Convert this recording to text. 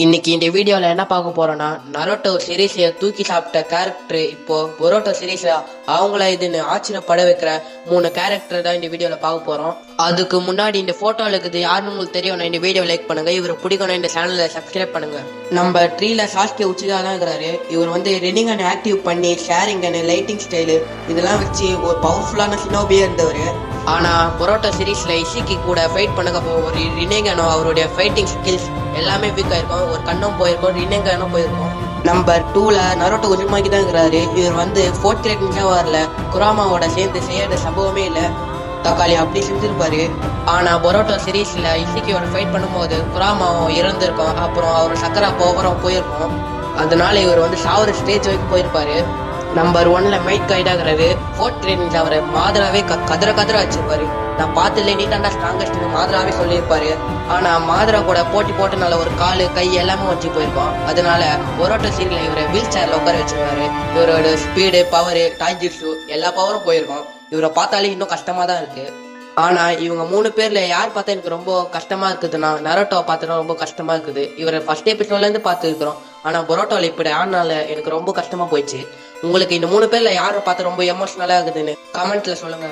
இன்னைக்கு இந்த வீடியோல என்ன பார்க்க போறோம்னா, நரோட்டோ சீரீஸ்ல தூக்கி சாப்பிட்ட கேரக்டர் இப்போ பொரோட்டோ சீரீஸ்ல அவங்கள இதுன்னு ஆச்சரியப்பட வைக்கிற 3 கேரக்டர் தான் இந்த வீடியோல பார்க்க போறோம். அதுக்கு முன்னாடி இந்த போட்டோல இருக்குது யாருன்னு உங்களுக்கு தெரியும், இந்த வீடியோ லைக் பண்ணுங்க. இவரை பிடிக்கணும் இந்த சேனலை சப்ஸ்கிரைப் பண்ணுங்க. நம்ம ட்ரீல சாஸ்கே உச்சிதா தான் இருக்கிறாரு. இவர் வந்து ரெனிங் அண்ட் ஆக்டிவ் பண்ணி ஷேரிங் அண்ட் லைட்டிங் ஸ்டைலு இதெல்லாம் வச்சு ஒரு பவர்ஃபுல்லான சினோபியா இருந்தவர். ஆனா பொரோட்டோ சீரீஸ்ல இசிக்கி கூட ஃபைட் பண்ணக்கப்போ ஒரு ரினேகனோ அவருடைய ஃபைட்டிங் ஸ்கில்ஸ் எல்லாமே வீக் ஆயிருக்கும். ஒரு கண்ணும் போயிருக்கும், ரினேகனும் போயிருக்கும். நம்பர் 2ல நரோட்டோ உஜுமாக்கி தான் இருக்கிறாரு. இவர் வந்து 4th கிரேட் நிஞ்சா வரல, குராமாவோட சேர்ந்து செய்யற சம்பவமே இல்லை. தக்காளி அப்படி செஞ்சிருப்பாரு. ஆனா பொரோட்டோ சீரீஸ்ல இசிக்கியோட ஃபைட் பண்ணும்போது குராமாவும் இறந்திருக்கும். அப்புறம் அவர் சக்கரா போவரம் போயிருக்கும். அதனால இவர் வந்து சாவர ஸ்டேஜ் வரைக்கும் போயிருப்பாரு. நம்பர் 1ல மைட் கைடாகிறாரு. 4th கிரேட் அவரை மாதராவே கதற வச்சிருப்பாரு. நான் பார்த்துல நீ தாண்டா ஸ்ட்ராங்கஸ்ட் மாதராவே சொல்லியிருப்பாரு. ஆனா மாதரா கூட போட்டி போட்டனால ஒரு காலு கை எல்லாமே வச்சு போயிருக்கோம். அதனால பொரோட்டோ சீரில இவரை வீல் சேர்ல உட்கார வச்சிருக்காரு. இவரோட ஸ்பீடு, பவரு, டாய்ஜிட்ஸு எல்லா பவரும் போயிருக்கும். இவரை பார்த்தாலே இன்னும் கஷ்டமா தான் இருக்கு. ஆனா இவங்க 3 பேர்ல யார் பார்த்தா எனக்கு ரொம்ப கஷ்டமா இருக்குதுன்னா, நரோட்டோவை பார்த்தா ரொம்ப கஷ்டமா இருக்குது. இவரை ஃபர்ஸ்ட் எபிசோட்ல இருந்து பார்த்து இருக்கிறோம். ஆனா பொரோட்டோல இப்படி ஆனால எனக்கு ரொம்ப கஷ்டமா போயிடுச்சு. உங்களுக்கு இந்த 3 பேர்ல யாரை பார்த்து ரொம்ப எமோஷனலா இருக்குதுன்னு கமெண்ட்ல சொல்லுங்க.